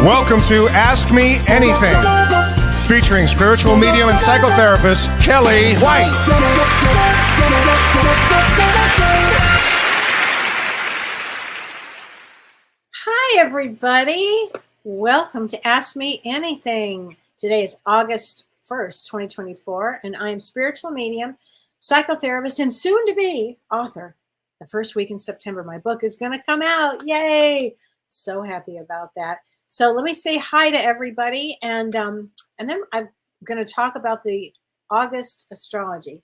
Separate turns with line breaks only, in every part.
Welcome to Ask Me Anything, featuring spiritual medium and psychotherapist Kellee White.
Hi, everybody. Welcome to Ask Me Anything. Today is August 1st, 2024, and I am spiritual medium, psychotherapist, and soon-to-be author. The first week in September, my book is going to come out. Yay! So happy about that. So let me say hi to everybody, and then I'm going to talk about the August astrology,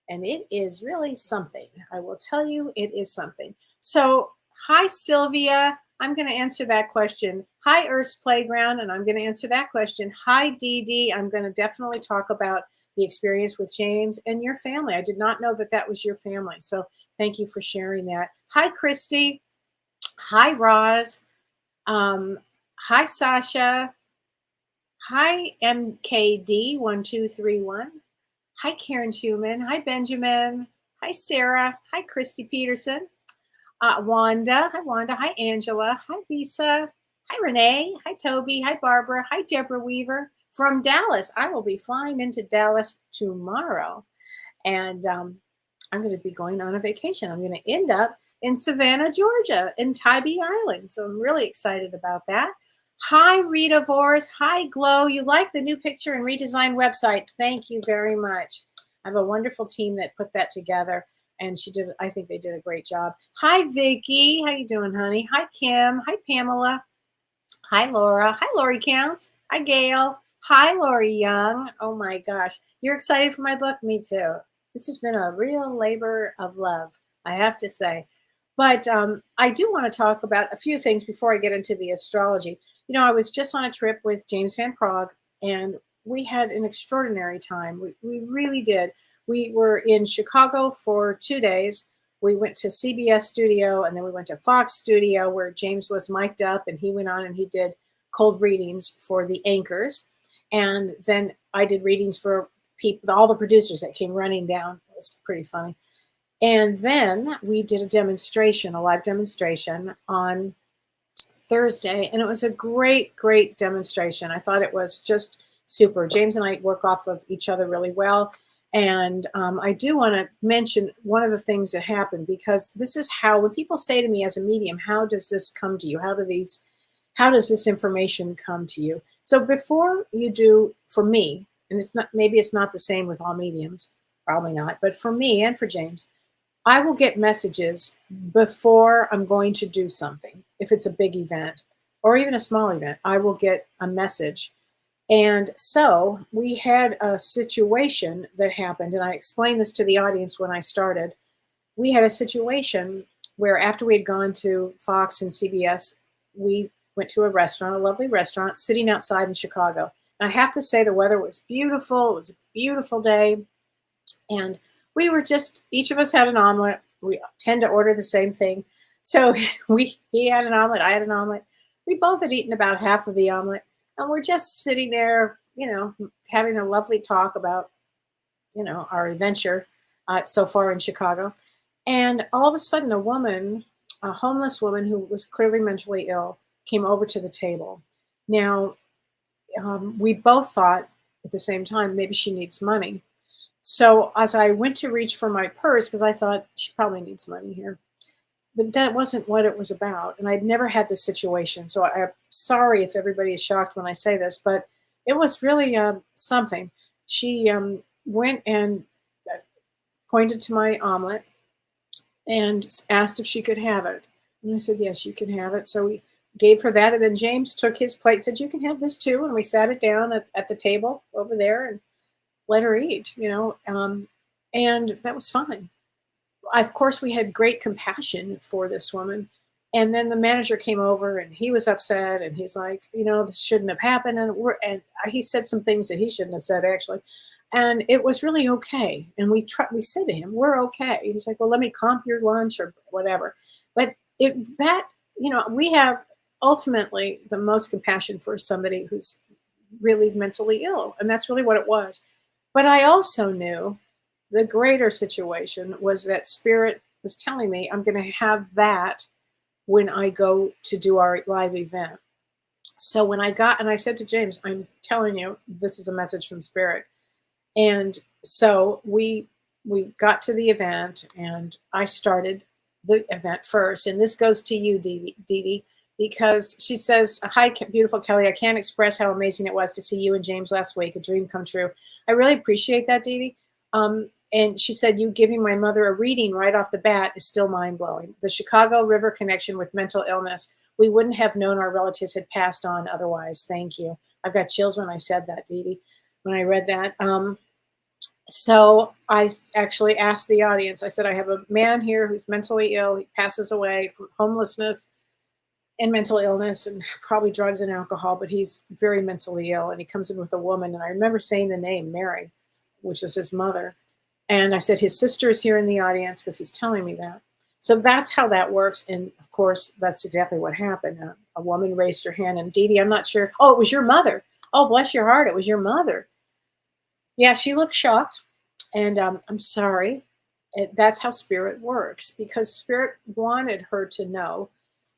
and it is really something. I will tell you, it is something. So, hi, Sylvia. I'm going to answer that question. Hi, Earth's Playground, and I'm going to answer that question. Hi, Dee Dee. I'm going to definitely talk about the experience with James and your family. I did not know that that was your family, so thank you for sharing that. Hi, Christy. Hi, Roz. Hi, Sasha. Hi, MKD1231. Hi, Karen Schumann. Hi, Benjamin. Hi, Sarah. Hi, Christy Peterson. Wanda. Hi, Wanda. Hi, Angela. Hi, Lisa. Hi, Renee. Hi, Toby. Hi, Barbara. Hi, Deborah Weaver from Dallas. I will be flying into Dallas tomorrow, and I'm going to be going on a vacation. I'm going to end up in Savannah, Georgia, in Tybee Island. So I'm really excited about that. Hi, Rita Vors. Hi, Glow. You like the new picture and redesigned website. Thank you very much. I have a wonderful team that put that together, and I think they did a great job. Hi, Vicky. How you doing, honey? Hi, Kim. Hi, Pamela. Hi, Laura. Hi, Lori Counts. Hi, Gail. Hi, Lori Young. Oh my gosh. You're excited for my book? Me too. This has been a real labor of love, I have to say. But I do want to talk about a few things before I get into the astrology. You know, I was just on a trip with James Van Prague, and we had an extraordinary time. We really did. We were in Chicago for 2 days. We went to CBS studio, and then we went to Fox studio where James was mic'd up, and he went on and he did cold readings for the anchors. And then I did readings for all the producers that came running down. It was pretty funny. And then we did a live demonstration on Thursday, and it was a great, great demonstration. I thought it was just super. James and I work off of each other really well. And I do want to mention one of the things that happened, because this is how, when people say to me as a medium, how does this come to you? How does this information come to you? So before you do, for me, and maybe it's not the same with all mediums, probably not, but for me and for James, I will get messages before I'm going to do something. If it's a big event or even a small event, I will get a message. And so we had a situation that happened, and I explained this to the audience when I started. We had a situation where after we had gone to Fox and CBS, we went to a restaurant, a lovely restaurant, sitting outside in Chicago. And I have to say the weather was beautiful. It was a beautiful day. And we were each of us had an omelet. We tend to order the same thing. So he had an omelet, I had an omelet. We both had eaten about half of the omelet. And we're just sitting there, having a lovely talk about, our adventure so far in Chicago. And all of a sudden, a homeless woman who was clearly mentally ill, came over to the table. Now, we both thought at the same time, maybe she needs money. So as I went to reach for my purse, because I thought she probably needs money here, but that wasn't what it was about. And I'd never had this situation. So I'm sorry if everybody is shocked when I say this, but it was really something. She went and pointed to my omelet and asked if she could have it. And I said, yes, you can have it. So we gave her that. And then James took his plate and said, you can have this too. And we sat it down at the table over there and let her eat, and that was fine. Of course, we had great compassion for this woman. And then the manager came over and he was upset, and he's like, this shouldn't have happened. And he said some things that he shouldn't have said, actually. And it was really okay. And we said to him, we're okay. He's like, well, let me comp your lunch or whatever. But we have ultimately the most compassion for somebody who's really mentally ill. And that's really what it was. But I also knew the greater situation was that Spirit was telling me I'm going to have that when I go to do our live event. So when I said to James, I'm telling you, this is a message from Spirit. And so we got to the event, and I started the event first. And this goes to you, Dee Dee, because she says, "Hi, beautiful Kellee. I can't express how amazing it was to see you and James last week. A dream come true." I really appreciate that, Dee Dee. And she said, "You giving my mother a reading right off the bat is still mind blowing. The Chicago River connection with mental illness. We wouldn't have known our relatives had passed on otherwise. Thank you." I've got chills when I said that, Dee Dee, when I read that. So I actually asked the audience, I said, I have a man here who's mentally ill. He passes away from homelessness and mental illness and probably drugs and alcohol, but he's very mentally ill. And he comes in with a woman. And I remember saying the name Mary, which is his mother. And I said, his sister is here in the audience because he's telling me that. So that's how that works. And of course, that's exactly what happened. A woman raised her hand, and Dee Dee, I'm not sure. Oh, it was your mother. Oh, bless your heart. It was your mother. Yeah, she looked shocked, and I'm sorry. That's how Spirit works, because Spirit wanted her to know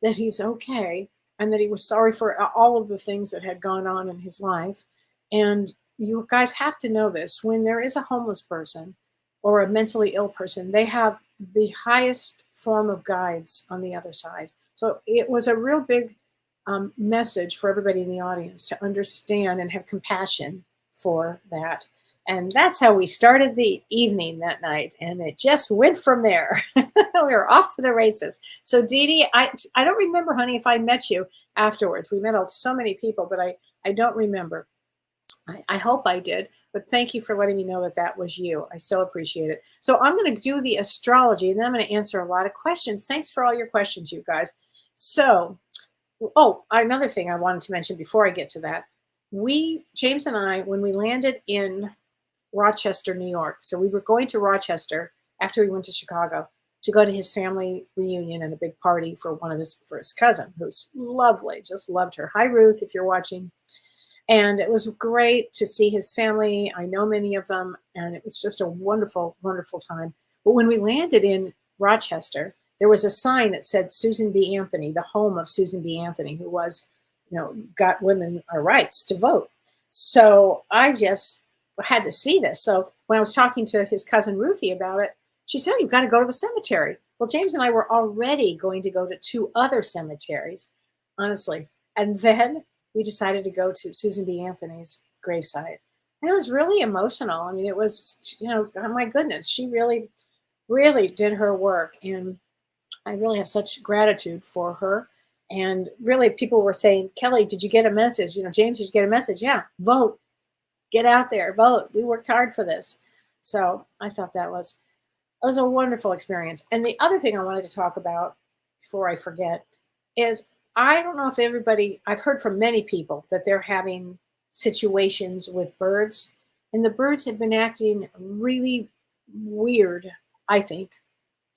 that he's okay and that he was sorry for all of the things that had gone on in his life. And you guys have to know this. When there is a homeless person or a mentally ill person, they have the highest form of guides on the other side. So it was a real big message for everybody in the audience to understand and have compassion for that. And that's how we started the evening that night. And it just went from there. We were off to the races. So Dee Dee, I don't remember, honey, if I met you afterwards. We met so many people, but I don't remember. I hope I did. But thank you for letting me know that that was you. I so appreciate it. So I'm going to do the astrology, and then I'm going to answer a lot of questions. Thanks for all your questions, you guys. So, another thing I wanted to mention before I get to that. James and I, when we landed in Rochester, New York. So we were going to Rochester after we went to Chicago to go to his family reunion and a big party for his cousin, who's lovely. Just loved her. Hi, Ruth, if you're watching. And it was great to see his family. I know many of them, and it was just a wonderful, wonderful time. But when we landed in Rochester, there was a sign that said Susan B. Anthony, the home of Susan B. Anthony, who was, got women our rights to vote. So I just had to see this. So when I was talking to his cousin Ruthie about it, she said, "You've got to go to the cemetery." Well, James and I were already going to go to 2 other cemeteries, honestly. And then we decided to go to Susan B. Anthony's gravesite. And it was really emotional. I mean, it was, oh my goodness, she really, really did her work. And I really have such gratitude for her. And really, people were saying, "Kellee, did you get a message? James, did you get a message?" Yeah, vote. Get out there, vote. We worked hard for this. So I thought that was a wonderful experience. And the other thing I wanted to talk about before I forget is, I don't know if I've heard from many people that they're having situations with birds, and the birds have been acting really weird, I think.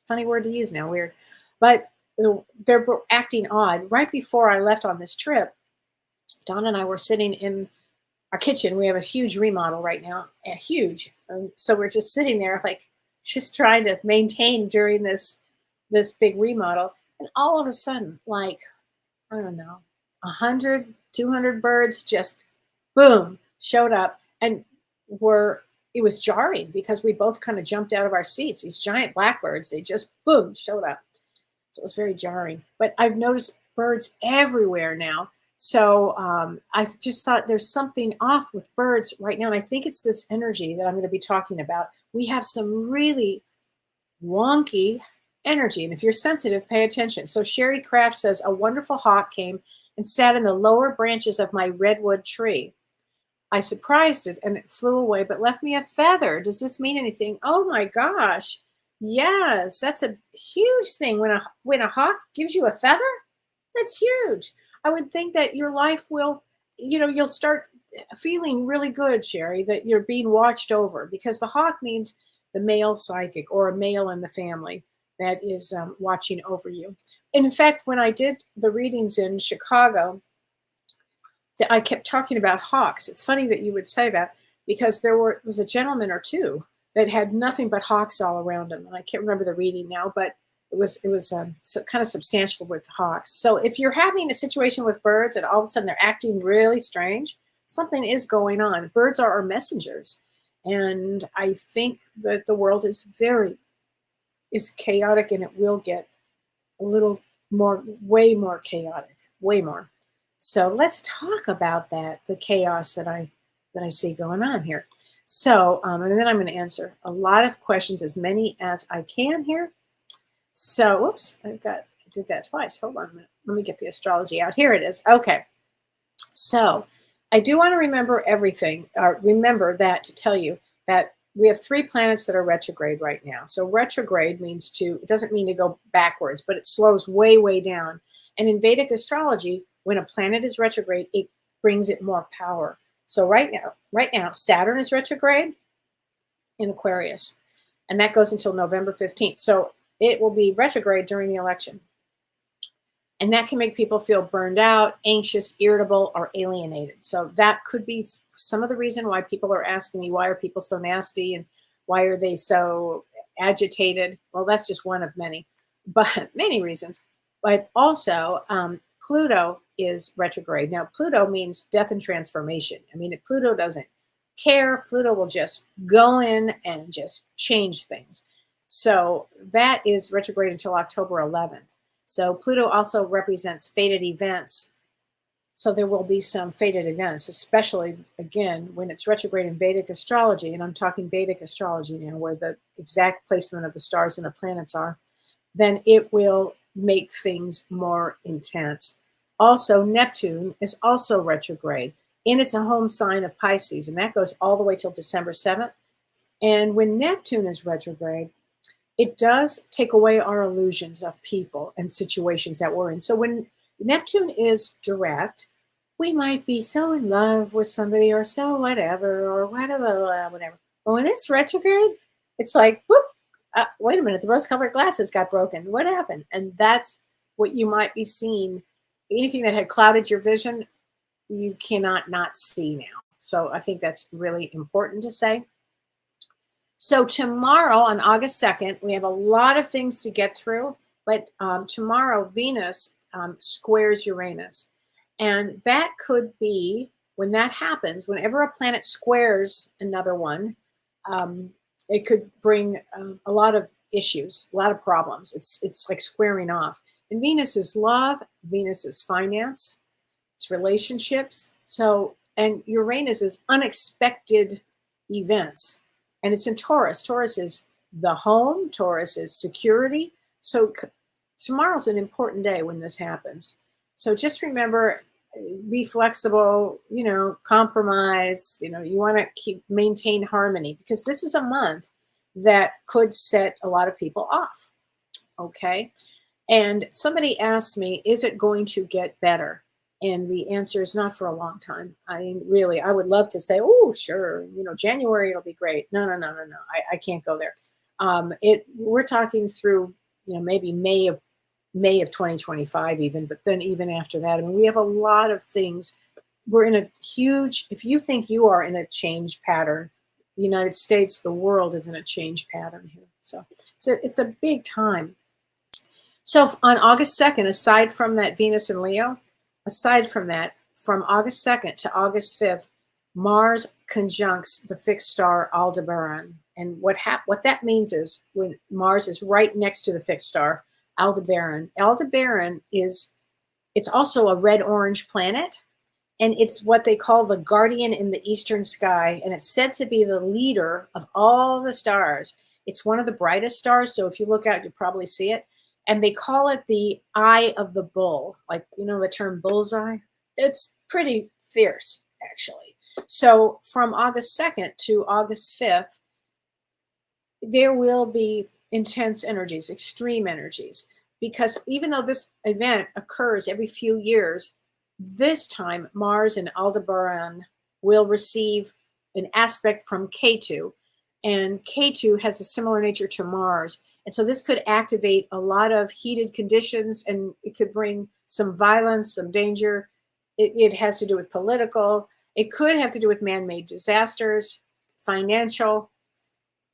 Funny word to use now, weird. But they're acting odd. Right before I left on this trip, Don and I were sitting in our kitchen. We have a huge remodel right now, huge. So we're just sitting there, like, just trying to maintain during this big remodel. And all of a sudden, like, I don't know, 100, 200 birds just, boom, showed up. And it was jarring because we both kind of jumped out of our seats. These giant blackbirds, they just, boom, showed up. So it was very jarring. But I've noticed birds everywhere now. So I just thought there's something off with birds right now. And I think it's this energy that I'm going to be talking about. We have some really wonky energy. And if you're sensitive, pay attention. So Sherry Kraft says, "A wonderful hawk came and sat in the lower branches of my redwood tree. I surprised it and it flew away, but left me a feather. Does this mean anything?" Oh my gosh. Yes, that's a huge thing. When a hawk gives you a feather, that's huge. I would think that your life will, you'll start feeling really good, Sherry, that you're being watched over, because the hawk means the male psychic or a male in the family that is watching over you. And in fact, when I did the readings in Chicago, I kept talking about hawks. It's funny that you would say that, because there was a gentleman or two that had nothing but hawks all around him. And I can't remember the reading now, but kind of substantial with hawks. So if you're having a situation with birds and all of a sudden they're acting really strange, something is going on. Birds are our messengers. And I think that the world is chaotic, and it will get a little more, way more chaotic, way more. So let's talk about that, the chaos that I see going on here. So, and then I'm going to answer a lot of questions, as many as I can here. So, whoops, I did that twice. Hold on a minute. Let me get the astrology out. Here it is. Okay. So I do want to remember everything. Remember that to tell you that we have 3 planets that are retrograde right now. So retrograde means it doesn't mean to go backwards, but it slows way, way down. And in Vedic astrology, when a planet is retrograde, it brings it more power. So right now, Saturn is retrograde in Aquarius, and that goes until November 15th. So it will be retrograde during the election. And that can make people feel burned out, anxious, irritable, or alienated. So that could be some of the reason why people are asking me, why are people so nasty and why are they so agitated? Well, that's just one of many, but many reasons. But also, Pluto is retrograde. Now, Pluto means death and transformation. I mean, if Pluto doesn't care, Pluto will just go in and just change things. So that is retrograde until October 11th. So Pluto also represents fated events. So there will be some fated events, especially, again, when it's retrograde in Vedic astrology, and I'm talking Vedic astrology now, where the exact placement of the stars and the planets are, then it will make things more intense. Also, Neptune is also retrograde, and it's a home sign of Pisces, and that goes all the way till December 7th. And when Neptune is retrograde, it does take away our illusions of people and situations that we're in. So when Neptune is direct, we might be so in love with somebody or so whatever, or whatever. But when it's retrograde, it's like, whoop, wait a minute, the rose-colored glasses got broken. What happened? And that's what you might be seeing. Anything that had clouded your vision, you cannot not see now. So I think that's really important to say. So tomorrow on August 2nd, we have a lot of things to get through, but tomorrow Venus squares Uranus. And that could be, when that happens, whenever a planet squares another one, it could bring a lot of issues, a lot of problems. It's like squaring off. And Venus is love, Venus is finance, it's relationships. So, and Uranus is unexpected events. And it's in Taurus. Taurus is the home. Taurus is security. So tomorrow's an important day when this happens. So just remember, be flexible, compromise, you want to maintain harmony, because this is a month that could set a lot of people off. Okay. And somebody asked me, is it going to get better? And the answer is not for a long time. I mean, really, I would love to say, oh, sure, January, it'll be great. No. I can't go there. We're talking through, maybe May of 2025 even, but then even after that, I mean, we have a lot of things. We're in a huge, if you think you are in a change pattern, the United States, the world is in a change pattern here. So it's a big time. So on August 2nd, aside from that Venus and Leo, aside from that, from August 2nd to August 5th, Mars conjuncts the fixed star Aldebaran. And what that means is when Mars is right next to the fixed star Aldebaran. Aldebaran it's also a red-orange planet, and it's what they call the guardian in the eastern sky, and it's said to be the leader of all the stars. It's one of the brightest stars, so if you look out, you'll probably see it. And they call it the eye of the bull, like, the term bullseye. It's pretty fierce, actually. So from August 2nd to August 5th, there will be intense energies, extreme energies, because even though this event occurs every few years, this time Mars and Aldebaran will receive an aspect from Ketu, and Ketu has a similar nature to Mars. And so this could activate a lot of heated conditions, and it could bring some violence, some danger. It has to do with political. It could have to do with man-made disasters, financial.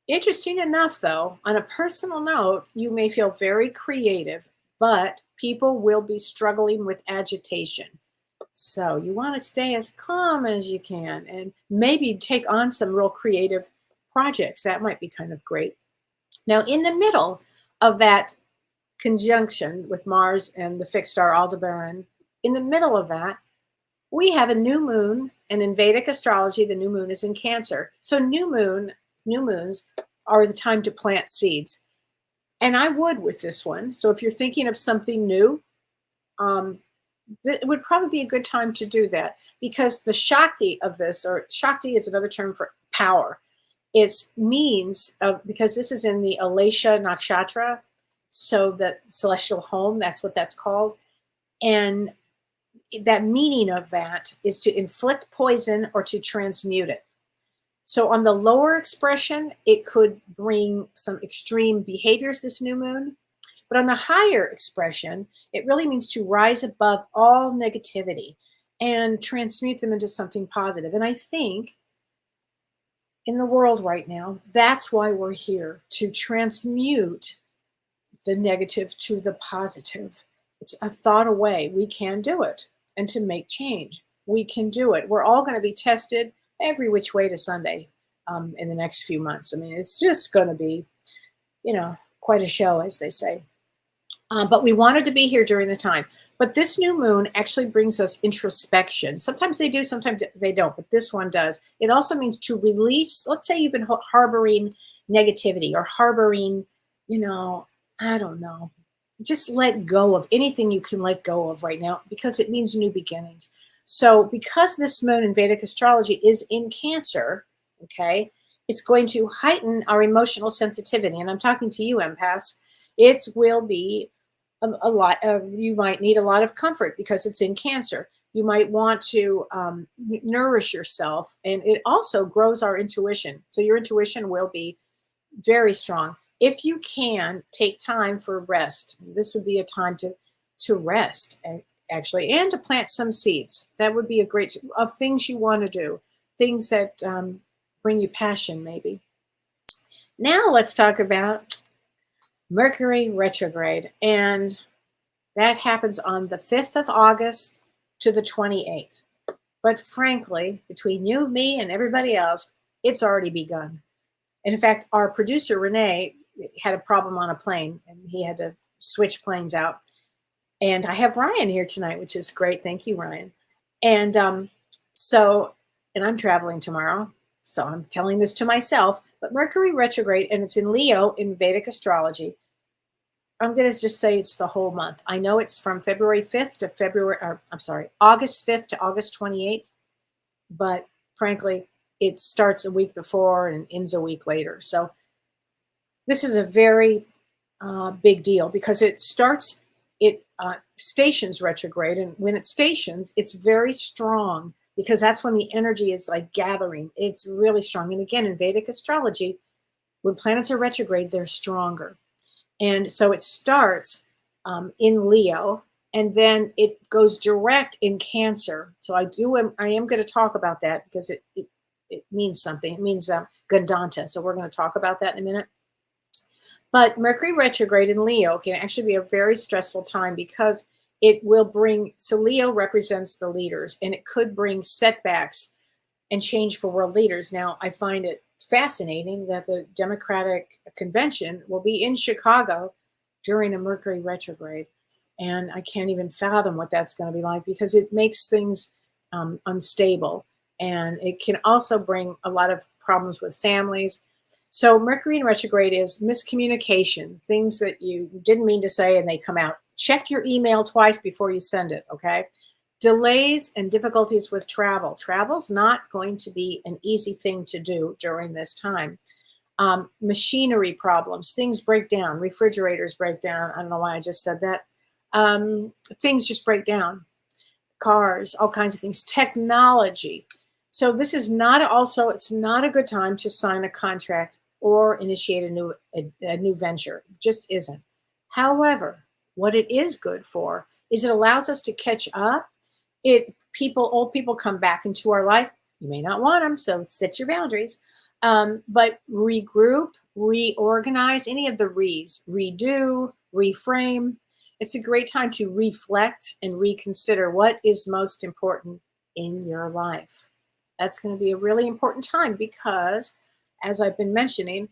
Interesting enough, though, on a personal note, you may feel very creative, but people will be struggling with agitation. So you want to stay as calm as you can and maybe take on some real creative projects. That might be kind of great. Now, in the middle of that conjunction with Mars and the fixed star Aldebaran, in the middle of that, we have a new moon, and in Vedic astrology, the new moon is in Cancer. So new moons are the time to plant seeds. And I would with this one. So if you're thinking of something new, it would probably be a good time to do that, because the Shakti of this, or Shakti is another term for power. It means, because this is in the Alasha Nakshatra, so the celestial home, that's what that's called. And that meaning of that is to inflict poison or to transmute it. So on the lower expression, it could bring some extreme behaviors, this new moon. But on the higher expression, it really means to rise above all negativity and transmute them into something positive. And I think in the world right now, that's why we're here, to transmute the negative to the positive. It's a thought away. We can do it. And to make change, we can do it. We're all going to be tested every which way to Sunday in the next few months. I mean, it's just going to be, quite a show, as they say. But we wanted to be here during the time. But this new moon actually brings us introspection. Sometimes they do, sometimes they don't, but this one does. It also means to release. Let's say you've been harboring negativity or harboring, I don't know. Just let go of anything you can let go of right now, because it means new beginnings. So because this moon in Vedic astrology is in Cancer, okay, it's going to heighten our emotional sensitivity. And I'm talking to you, empaths. It will be a lot of, you might need a lot of comfort because it's in Cancer. You might want to nourish yourself, and it also grows our intuition. So your intuition will be very strong. If you can take time for rest, this would be a time to rest, actually, and to plant some seeds. That would be a great, of things you want to do, things that bring you passion, maybe. Now let's talk about Mercury retrograde, and that happens on the 5th of August to the 28th. But frankly, between you, me, and everybody else, it's already begun. And in fact, our producer, Renee, had a problem on a plane, and he had to switch planes out. And I have Ryan here tonight, which is great. Thank you, Ryan. And and I'm traveling tomorrow, so I'm telling this to myself. But Mercury retrograde, and it's in Leo in Vedic astrology. I'm going to just say it's the whole month. I know it's from February 5th to August 5th to August 28th. But frankly, it starts a week before and ends a week later. So this is a very big deal, because it stations retrograde. And when it stations, it's very strong, because that's when the energy is like gathering. It's really strong. And again, in Vedic astrology, when planets are retrograde, they're stronger. And so it starts in Leo, and then it goes direct in Cancer. So I am going to talk about that, because it means something. It means Gandanta. So we're going to talk about that in a minute. But Mercury retrograde in Leo can actually be a very stressful time, because it will so Leo represents the leaders, and it could bring setbacks and change for world leaders. Now, I find it fascinating that the Democratic Convention will be in Chicago during a Mercury retrograde. And I can't even fathom what that's going to be like, because it makes things unstable. And it can also bring a lot of problems with families. So Mercury in retrograde is miscommunication, things that you didn't mean to say and they come out. Check your email twice before you send it, okay? Delays and difficulties with travel. Travel's not going to be an easy thing to do during this time. Machinery problems, things break down, refrigerators break down. I don't know why I just said that. Things just break down. Cars, all kinds of things. Technology. So this is it's not a good time to sign a contract or initiate a new venture. It just isn't. However, what it is good for is it allows us to catch up. Old people come back into our life. You may not want them, so set your boundaries. But regroup, reorganize, any of the redo, reframe. It's a great time to reflect and reconsider what is most important in your life. That's going to be a really important time because, as I've been mentioning,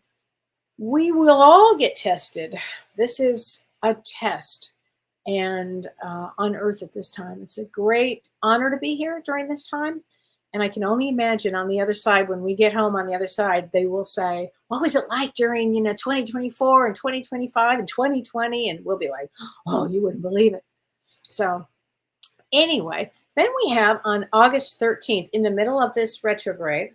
we will all get tested. This is a test and on earth at this time. It's a great honor to be here during this time. And I can only imagine on the other side, when we get home on the other side, they will say, what was it like during, 2024 and 2025 and 2020? And we'll be like, oh, you wouldn't believe it. So anyway, then we have on August 13th, in the middle of this retrograde,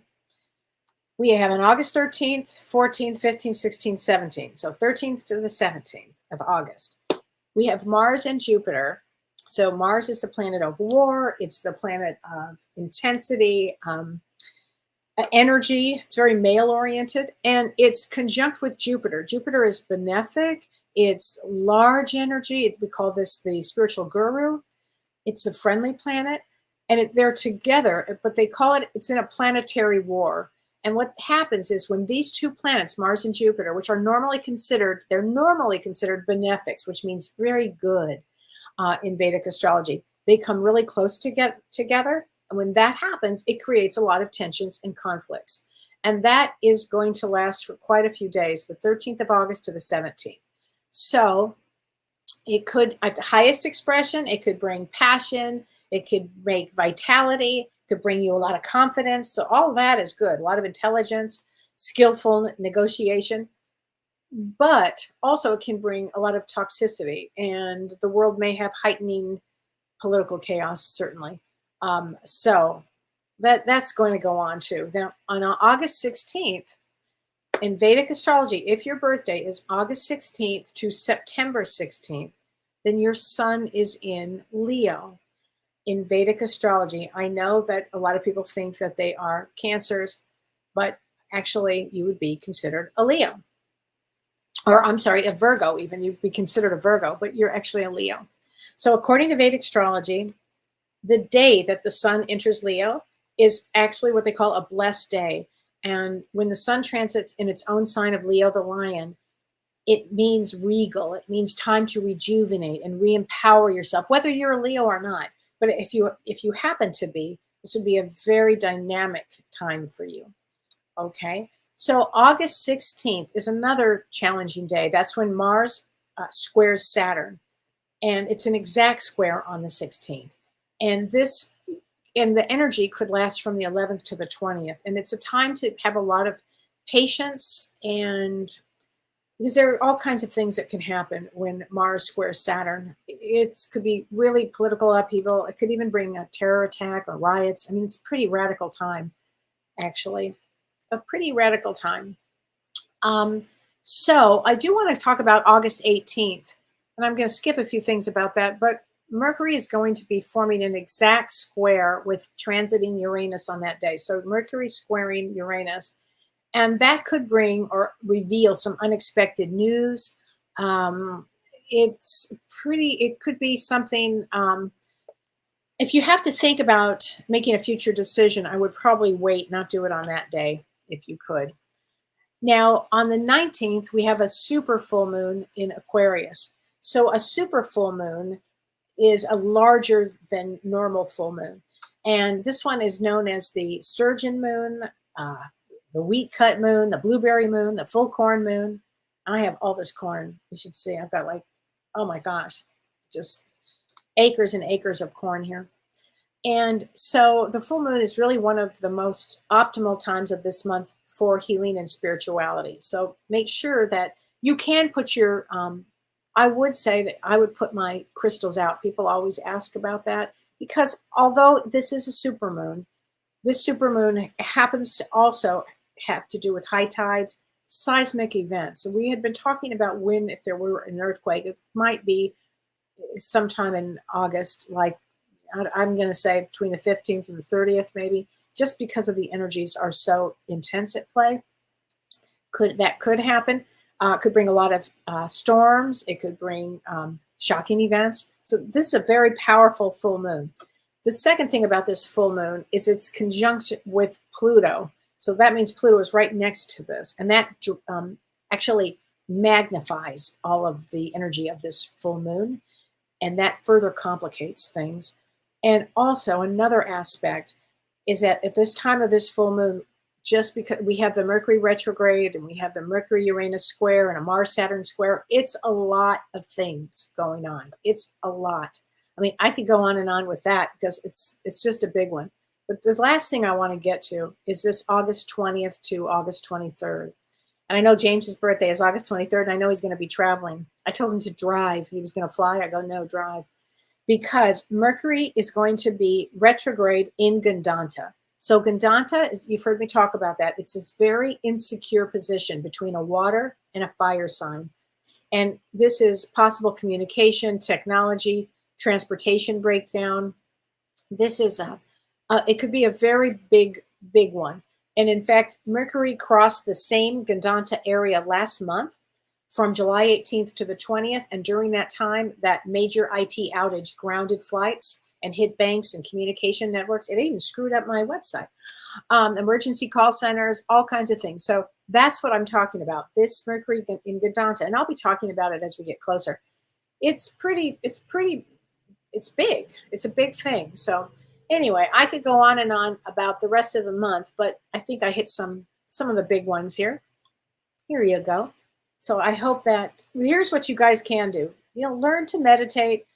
we have on August 13th, 14th, 15th, 16th, 17th. So 13th to the 17th of August. We have Mars and Jupiter. So Mars is the planet of war. It's the planet of intensity, energy. It's very male-oriented. And it's conjunct with Jupiter. Jupiter is benefic. It's large energy. We call this the spiritual guru. It's a friendly planet. And they're together, but they call it, it's in a planetary war. And what happens is when these two planets, Mars and Jupiter, which are normally considered, they're normally considered benefics, which means very good in Vedic astrology. They come really close to get together. And when that happens, it creates a lot of tensions and conflicts. And that is going to last for quite a few days, the 13th of August to the 17th. So it could, at the highest expression, it could bring passion. It could make vitality. Could bring you a lot of confidence. So all of that is good. A lot of intelligence, skillful negotiation. But also it can bring a lot of toxicity. And the world may have heightening political chaos, certainly. So that's going to go on too. Then on August 16th, in Vedic astrology, if your birthday is August 16th to September 16th, then your sun is in Leo. In Vedic astrology, I know that a lot of people think that they are Cancers, but actually you would be considered a Leo. Or I'm sorry, a Virgo even. You'd be considered a Virgo, but you're actually a Leo. So according to Vedic astrology, the day that the sun enters Leo is actually what they call a blessed day. And when the sun transits in its own sign of Leo the Lion, it means regal. It means time to rejuvenate and re-empower yourself, whether you're a Leo or not. But if you happen to be, this would be a very dynamic time for you. Okay. So August 16th is another challenging day. That's when Mars squares Saturn. And it's an exact square on the 16th. And the energy could last from the 11th to the 20th. And it's a time to have a lot of patience, and because there are all kinds of things that can happen when Mars squares Saturn. It could be really political upheaval. It could even bring a terror attack or riots. I mean, it's a pretty radical time, actually. A pretty radical time. So I do want to talk about August 18th. And I'm going to skip a few things about that. But Mercury is going to be forming an exact square with transiting Uranus on that day. So Mercury squaring Uranus. And that could bring or reveal some unexpected news. It could be something, if you have to think about making a future decision, I would probably wait, not do it on that day if you could. Now, on the 19th, we have a super full moon in Aquarius. So a super full moon is a larger than normal full moon. And this one is known as the sturgeon moon, the wheat cut moon, the blueberry moon, the full corn moon. I have all this corn. You should see. I've got like, oh my gosh, just acres and acres of corn here. And so the full moon is really one of the most optimal times of this month for healing and spirituality. So make sure that you can put your, I would say that I would put my crystals out. People always ask about that because although this is a supermoon, this supermoon happens to also have to do with high tides, seismic events. So we had been talking about when, if there were an earthquake, it might be sometime in August, like I'm going to say between the 15th and the 30th, maybe, just because of the energies are so intense at play. That could happen. Could bring a lot of storms. It could bring shocking events. So this is a very powerful full moon. The second thing about this full moon is it's conjunct with Pluto. So that means Pluto is right next to this. And that actually magnifies all of the energy of this full moon. And that further complicates things. And also another aspect is that at this time of this full moon, just because we have the Mercury retrograde and we have the Mercury Uranus square and a Mars Saturn square, it's a lot of things going on. It's a lot. I mean, I could go on and on with that because it's just a big one. But the last thing I want to get to is this August 20th to August 23rd. And I know James's birthday is August 23rd, and I know he's going to be traveling. I told him to drive. He was going to fly. I go, no, drive. Because Mercury is going to be retrograde in Gandanta. So Gandanta, you've heard me talk about that. It's this very insecure position between a water and a fire sign. And this is possible communication, technology, transportation breakdown. This is it could be a very big one. And in fact, Mercury crossed the same Gandanta area last month from July 18th to the 20th. And during that time, that major IT outage grounded flights and hit banks and communication networks. It even screwed up my website. Emergency call centers, all kinds of things. So that's what I'm talking about. This Mercury in Gandanta, and I'll be talking about it as we get closer. It's big. It's a big thing. So anyway, I could go on and on about the rest of the month, but I think I hit some of the big ones here. Here you go. So I hope that here's what you guys can do. Learn to meditate,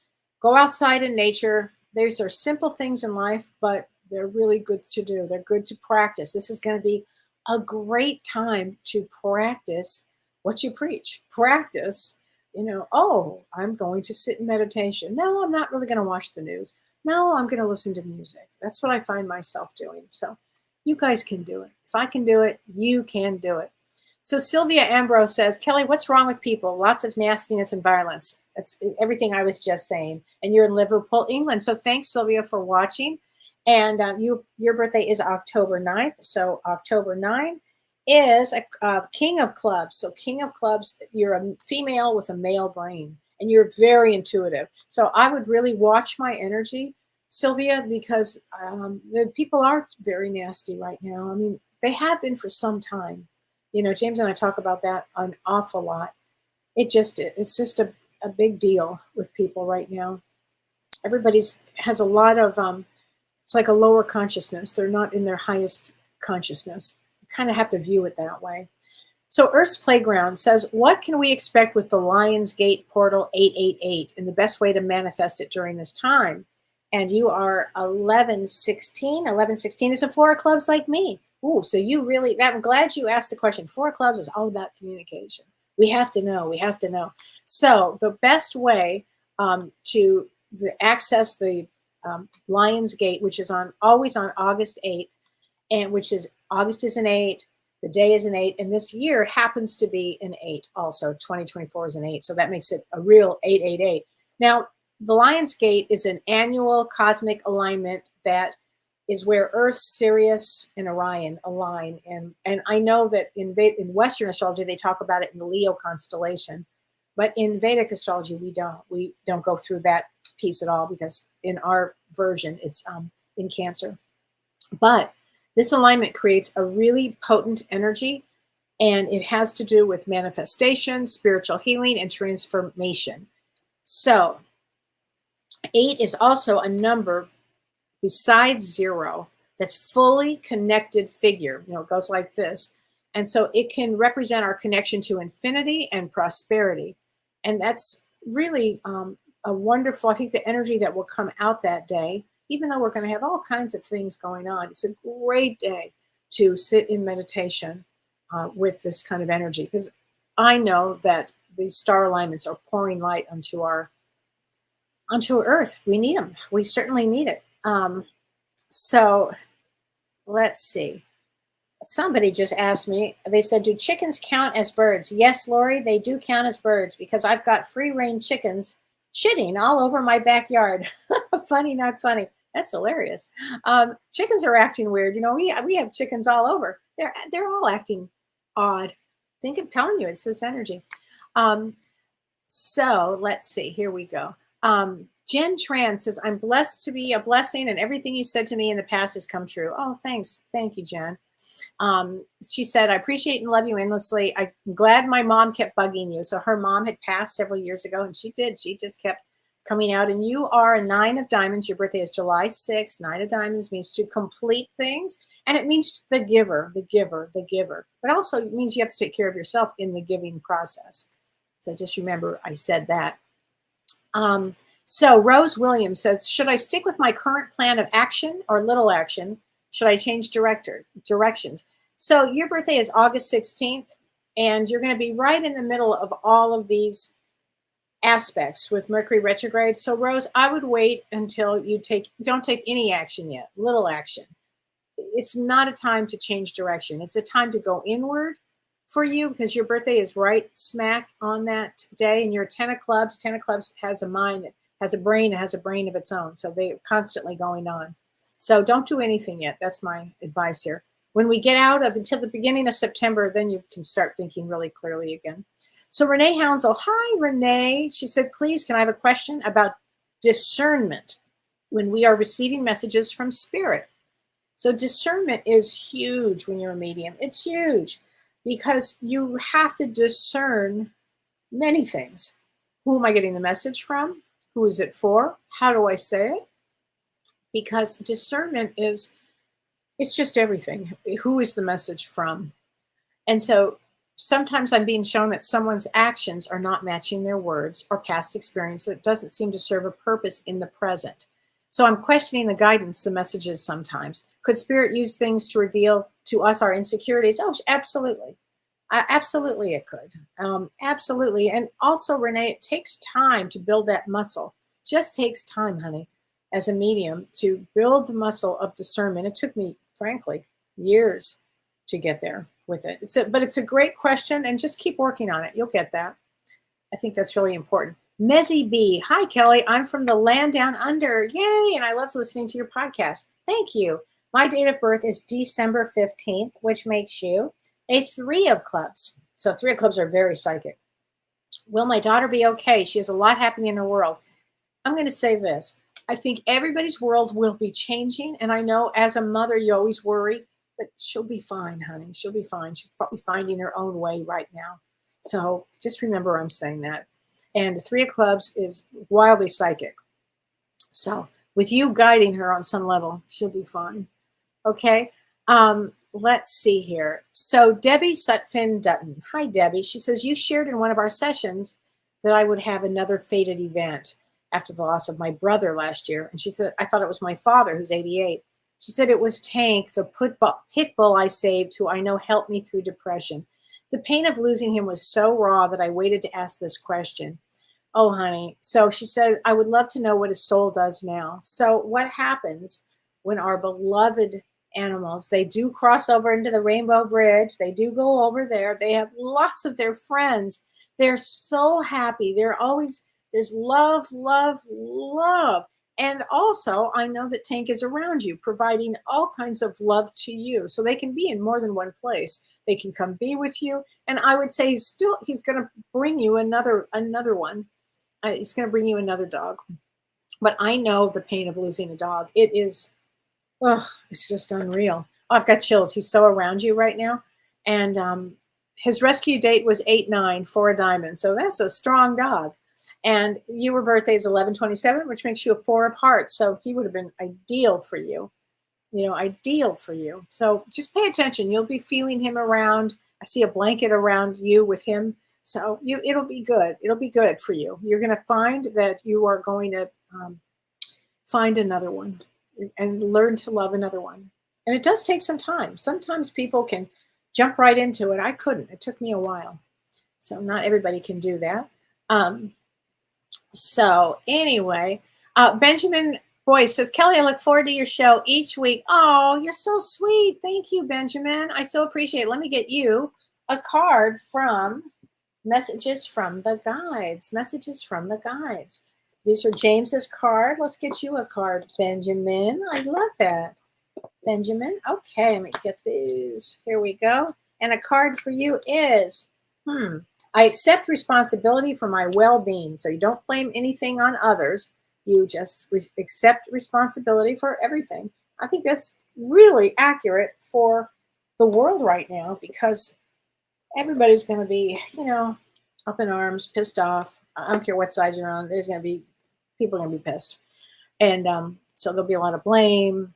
go outside in nature. These are simple things in life, but they're really good to do. They're good to practice. This is going to be a great time to practice what you preach. Practice, I'm going to sit in meditation. No, I'm not really going to watch the news. No, I'm going to listen to music. That's what I find myself doing. So you guys can do it. If I can do it, you can do it. So Sylvia Ambrose says, Kellee, what's wrong with people? Lots of nastiness and violence. That's everything I was just saying. And you're in Liverpool, England. So thanks, Sylvia, for watching. And your birthday is October 9th. So October 9 is a King of Clubs. So King of Clubs, you're a female with a male brain. And you're very intuitive. So I would really watch my energy, Sylvia, because the people are very nasty right now. I mean, they have been for some time. James and I talk about that an awful lot. It's just a big deal with people right now. Everybody's has a lot of, it's like a lower consciousness. They're not in their highest consciousness. You kind of have to view it that way. So Earth's Playground says, what can we expect with the Lion's Gate portal 888 and the best way to manifest it during this time? And you are 1116. 1116 is a 4 of clubs like me. Ooh, so you really, I'm glad you asked the question. 4 of clubs is all about communication. We have to know. We have to know. So the best way to access the Lion's Gate, which is always on August 8th, and which is August is an 8, the day is an 8, and this year happens to be an 8 also. 2024 is an 8, so that makes it a real 888. Now, the Lion's Gate is an annual cosmic alignment that is where Earth, Sirius, and Orion align. And I know that in Western astrology, they talk about it in the Leo constellation. But in Vedic astrology, we don't go through that piece at all because in our version, it's in Cancer. But this alignment creates a really potent energy, and it has to do with manifestation, spiritual healing, and transformation. So 8 is also a number besides 0 that's fully connected figure. It goes like this. And so it can represent our connection to infinity and prosperity. And that's really a wonderful, I think the energy that will come out that day, even though we're going to have all kinds of things going on, it's a great day to sit in meditation with this kind of energy. Because I know that these star alignments are pouring light onto Earth. We need them. We certainly need it. So let's see. Somebody just asked me, they said, do chickens count as birds? Yes, Lori, they do count as birds because I've got free range chickens shitting all over my backyard. Funny, not funny. That's hilarious. Chickens are acting weird. We have chickens all over. They're all acting odd. I'm telling you, it's this energy. So let's see, here we go. Jen Tran says, I'm blessed to be a blessing and everything you said to me in the past has come true. Oh, thanks. Thank you, Jen. She said, I appreciate and love you endlessly. I'm glad my mom kept bugging you. So her mom had passed several years ago, and she did. She just kept coming out. And you are a 9 of diamonds. Your birthday is July 6th. 9 of diamonds means to complete things. And it means the giver, the giver, the giver. But also it means you have to take care of yourself in the giving process. So just remember I said that. So Rose Williams says, should I stick with my current plan of action or little action? Should I change directions? So your birthday is August 16th, and you're going to be right in the middle of all of these aspects with Mercury retrograde. So Rose, I would wait until you don't take any action yet, little action. It's not a time to change direction. It's a time to go inward for you, because your birthday is right smack on that day, and you're 10 of clubs. 10 of clubs has a mind that has a brain, it has a brain of its own. So they're constantly going on. So don't do anything yet. That's my advice here. When we get out of until the beginning of September, then you can start thinking really clearly again. So Renee Hounsel, hi Renee. She said, please, can I have a question about discernment when we are receiving messages from spirit? So discernment is huge when you're a medium. It's huge because you have to discern many things. Who am I getting the message from? Who is it for? How do I say it? Because discernment it's just everything. Who is the message from? And so sometimes I'm being shown that someone's actions are not matching their words or past experience that doesn't seem to serve a purpose in the present. So I'm questioning the guidance, the messages sometimes. Could spirit use things to reveal to us our insecurities? Oh, absolutely. Absolutely it could. Absolutely. And also, Renee, it takes time to build that muscle. Just takes time, honey, as a medium to build the muscle of discernment. It took me, frankly, years to get there with it. But it's a great question, and just keep working on it. You'll get that. I think that's really important. Mezzy B. Hi, Kelly. I'm from the land down under. Yay. And I love listening to your podcast. Thank you. My date of birth is December 15th, which makes you a 3 of clubs. So 3 of clubs are very psychic. Will my daughter be okay? She has a lot happening in her world. I'm going to say this. I think everybody's world will be changing. And I know as a mother, you always worry, but she'll be fine, honey. She'll be fine. She's probably finding her own way right now. So just remember I'm saying that. And 3 of clubs is wildly psychic. So with you guiding her on some level, she'll be fine. Okay. Let's see here. So Debbie Sutphin Dutton. Hi, Debbie. She says, you shared in one of our sessions that I would have another fated event after the loss of my brother last year. And she said, I thought it was my father, who's 88. She said, it was Tank, the pit bull I saved, who I know helped me through depression. The pain of losing him was so raw that I waited to ask this question. Oh, honey. So she said, I would love to know what his soul does now. So what happens when our beloved animals, they do cross over into the Rainbow Bridge. They do go over there. They have lots of their friends. They're so happy. They're always, there's love, love, love. And also, I know that Tank is around you, providing all kinds of love to you. So they can be in more than one place. They can come be with you. And I would say he's going to bring you another one. He's going to bring you another dog. But I know the pain of losing a dog. It is, oh, it's just unreal. Oh, I've got chills. He's so around you right now. And his rescue date was 8/9, 4 of diamonds. So that's a strong dog. And your birthday is 11/27, which makes you a 4 of hearts. So he would have been ideal for you. You know, ideal for you. So just pay attention. You'll be feeling him around. I see a blanket around you with him. So it'll be good. It'll be good for you. You're going to find that you are going to find another one and learn to love another one. And it does take some time. Sometimes people can jump right into it. I couldn't. It took me a while. So not everybody can do that. So anyway, Benjamin Boyce says, Kelly, I look forward to your show each week. Oh, you're so sweet. Thank you, Benjamin. I so appreciate it. Let me get you a card from Messages from the Guides. Messages from the Guides. These are James's card. Let's get you a card, Benjamin. I love that. Benjamin. Okay, let me get these. Here we go. And a card for you is, I accept responsibility for my well-being. So you don't blame anything on others. You just accept responsibility for everything. I think that's really accurate for the world right now, because everybody's going to be, up in arms, pissed off. I don't care what side you're on. There's going to be people are going to be pissed, and so there'll be a lot of blame.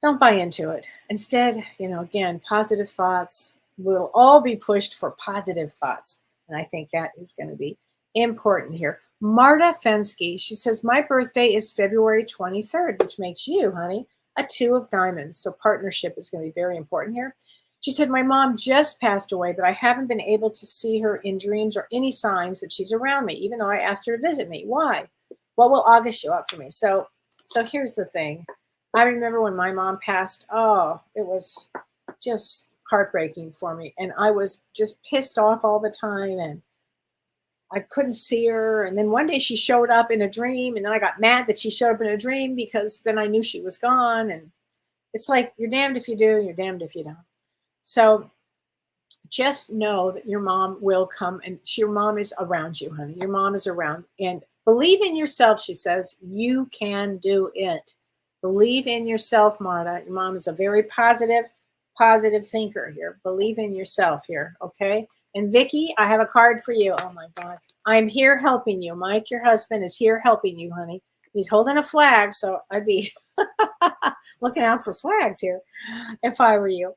Don't buy into it. Instead, again, positive thoughts will all be pushed for positive thoughts, and I think that is going to be important here. Marta Fensky, she says, my birthday is February 23rd, which makes you, honey, a 2 of diamonds. So partnership is going to be very important here. She said, my mom just passed away, but I haven't been able to see her in dreams or any signs that she's around me, even though I asked her to visit me. Why? What will August show up for me? So here's the thing. I remember when my mom passed, it was just heartbreaking for me. And I was just pissed off all the time, and I couldn't see her. And then one day she showed up in a dream, and then I got mad that she showed up in a dream, because then I knew she was gone. And it's like, you're damned if you do, you're damned if you don't. So just know that your mom will come, and your mom is around you, honey. Your mom is around. And believe in yourself, she says. You can do it. Believe in yourself, Marta. Your mom is a very positive thinker here. Believe in yourself here, okay? And Vicky, I have a card for you. Oh my God. I'm here helping you. Mike, your husband, is here helping you, honey. He's holding a flag, so I'd be looking out for flags here if I were you.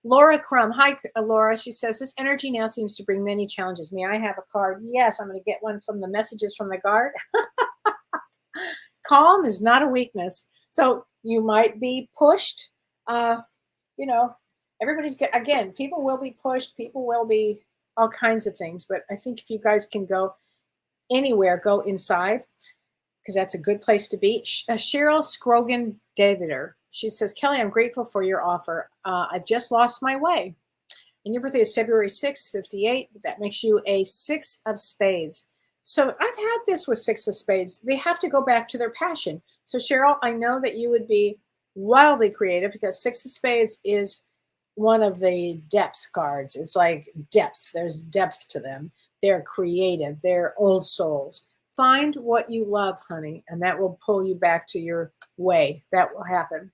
Laura Crum. Hi, Laura. She says, this energy now seems to bring many challenges. May I have a card? Yes, I'm going to get one from the messages from the guard. Calm is not a weakness. So you might be pushed. Everybody's, again, people will be pushed. People will be all kinds of things. But I think if you guys can go anywhere, go inside, because that's a good place to be. Cheryl Scrogan Davider. She says, Kellee, I'm grateful for your offer. I've just lost my way. And your birthday is February 6th, 58. That makes you a 6 of spades. So I've had this with 6 of spades. They have to go back to their passion. So Cheryl, I know that you would be wildly creative, because 6 of spades is one of the depth cards. It's like depth. There's depth to them. They're creative. They're old souls. Find what you love, honey, and that will pull you back to your way. That will happen.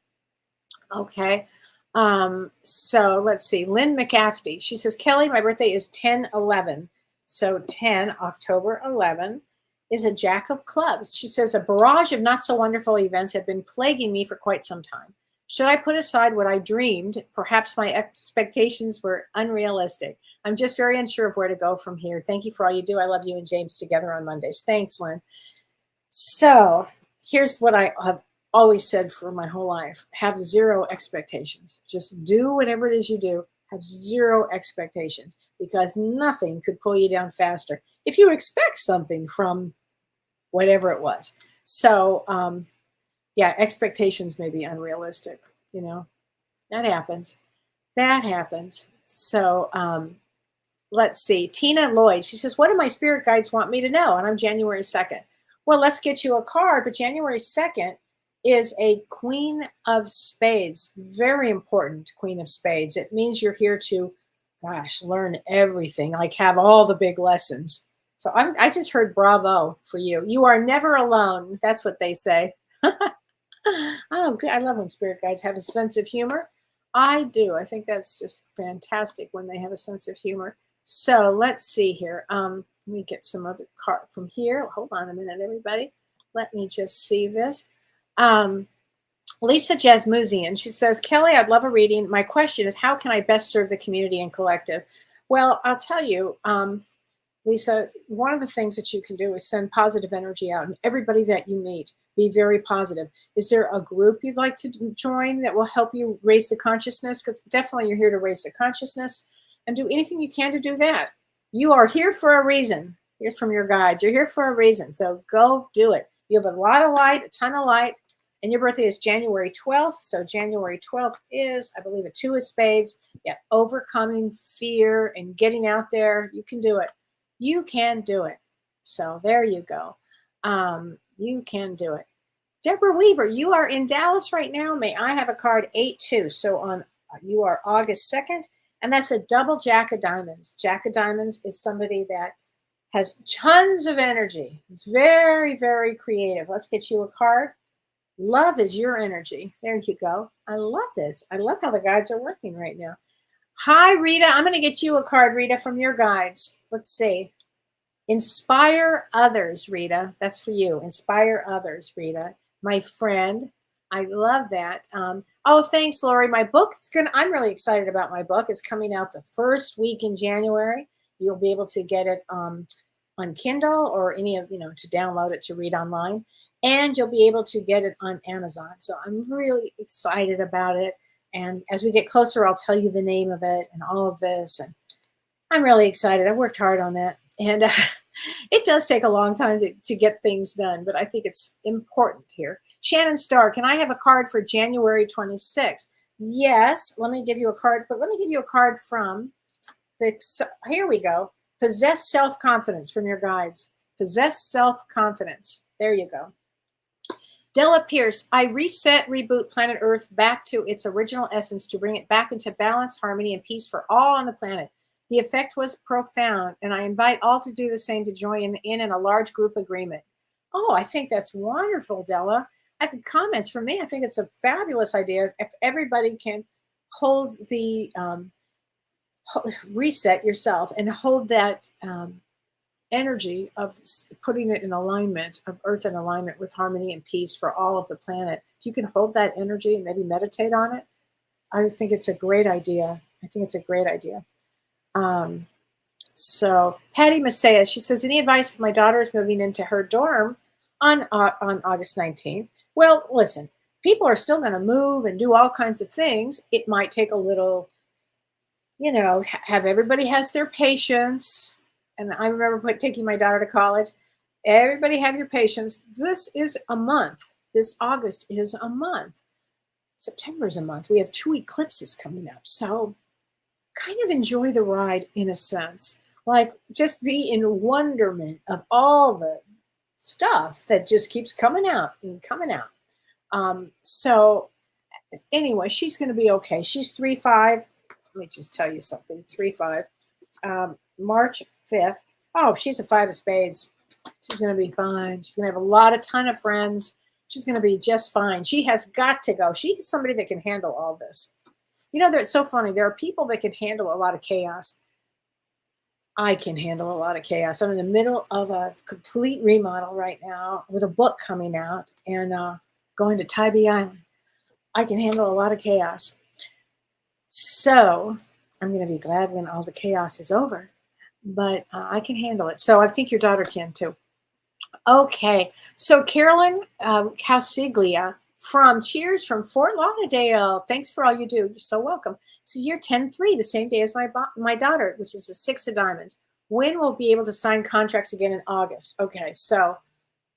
Okay. So let's see. Lynn McCafferty. She says, Kellee, my birthday is 10/11. So 10, October 11, is a jack of clubs. She says, a barrage of not so wonderful events have been plaguing me for quite some time. Should I put aside what I dreamed? Perhaps my expectations were unrealistic. I'm just very unsure of where to go from here. Thank you for all you do. I love you and James together on Mondays. Thanks, Lynn. So here's what I have always said for my whole life. Have zero expectations. Just do whatever it is you do. Have zero expectations, because nothing could pull you down faster if you expect something from whatever it was. So, yeah, expectations may be unrealistic. That happens. That happens. So let's see. Tina Lloyd, she says, what do my spirit guides want me to know? And I'm January 2nd. Well, let's get you a card, but January 2nd is a Queen of Spades. Very important Queen of Spades. It means you're here to, learn everything, like have all the big lessons. So I just heard bravo for you. You are never alone. That's what they say. Oh, good. I love when spirit guides have a sense of humor. I do. I think that's just fantastic when they have a sense of humor. So let's see here. Let me get some other card from here. Hold on a minute, everybody. Let me just see this. Lisa Jasmuzian, she says, Kellee, I'd love a reading. My question is, how can I best serve the community and collective? Well, I'll tell you, Lisa, one of the things that you can do is send positive energy out, and everybody that you meet, be very positive. Is there a group you'd like to join that will help you raise the consciousness? Because definitely you're here to raise the consciousness, and do anything you can to do that. You are here for a reason. Here's from your guides. You're here for a reason. So go do it. You have a lot of light, a ton of light, and your birthday is January 12th. So January 12th is, I believe, a 2 of spades. Yeah, overcoming fear and getting out there. You can do it. You can do it. So there you go. You can do it. Deborah Weaver, you are in Dallas right now. May I have a card 8-2? So you are August 2nd, and that's a double Jack of Diamonds. Jack of Diamonds is somebody that has tons of energy, very, very creative. Let's get you a card. Love is your energy. There you go. I love this. I love how the guides are working right now. Hi, Rita. I'm going to get you a card, Rita, from your guides. Let's see. Inspire others, Rita. That's for you. Inspire others, Rita. My friend. I love that. Oh, thanks, Lori. My book is I'm really excited about my book. It's coming out the first week in January. You'll be able to get it on Kindle or any of, to download it to read online. And you'll be able to get it on Amazon. So I'm really excited about it. And as we get closer, I'll tell you the name of it and all of this. And I'm really excited. I worked hard on that. And it does take a long time to get things done, but I think it's important here. Shannon Starr, can I have a card for January 26th? Yes, let me give you a card, but let me give you a card from here we go. Possess self-confidence from your guides. Possess self-confidence. There you go. Della Pierce, I reset, reboot planet Earth back to its original essence to bring it back into balance, harmony, and peace for all on the planet. The effect was profound, and I invite all to do the same to join in a large group agreement. Oh, I think that's wonderful, Della. I think comments from me. I think it's a fabulous idea. If everybody can hold the reset yourself and hold that energy of putting it in alignment, of Earth in alignment with harmony and peace for all of the planet. If you can hold that energy and maybe meditate on it, I think it's a great idea. I think it's a great idea. So Patty Masaya, she says, any advice for my daughter is moving into her dorm on August 19th? Well, listen, people are still going to move and do all kinds of things. It might take a little, have everybody has their patience. And I remember taking my daughter to college. Everybody have your patience. This is a month. This August is a month. September is a month. We have 2 eclipses coming up. So kind of enjoy the ride in a sense. Like just be in wonderment of all the stuff that just keeps coming out and coming out. So anyway, she's going to be okay. She's 3'5". Let me just tell you something. 3'5". March 5th. Oh, she's a 5 of spades. She's going to be fine. She's going to have a ton of friends. She's going to be just fine. She has got to go. She's somebody that can handle all this. It's so funny. There are people that can handle a lot of chaos. I can handle a lot of chaos. I'm in the middle of a complete remodel right now with a book coming out and going to Tybee Island. I can handle a lot of chaos. So I'm going to be glad when all the chaos is over. But I can handle it. So I think your daughter can too. Okay. So Carolyn Calciglia from Fort Lauderdale. Thanks for all you do. You're so welcome. So you're 10-3, the same day as my daughter, which is the 6 of diamonds. When we'll be able to sign contracts again in August. Okay. So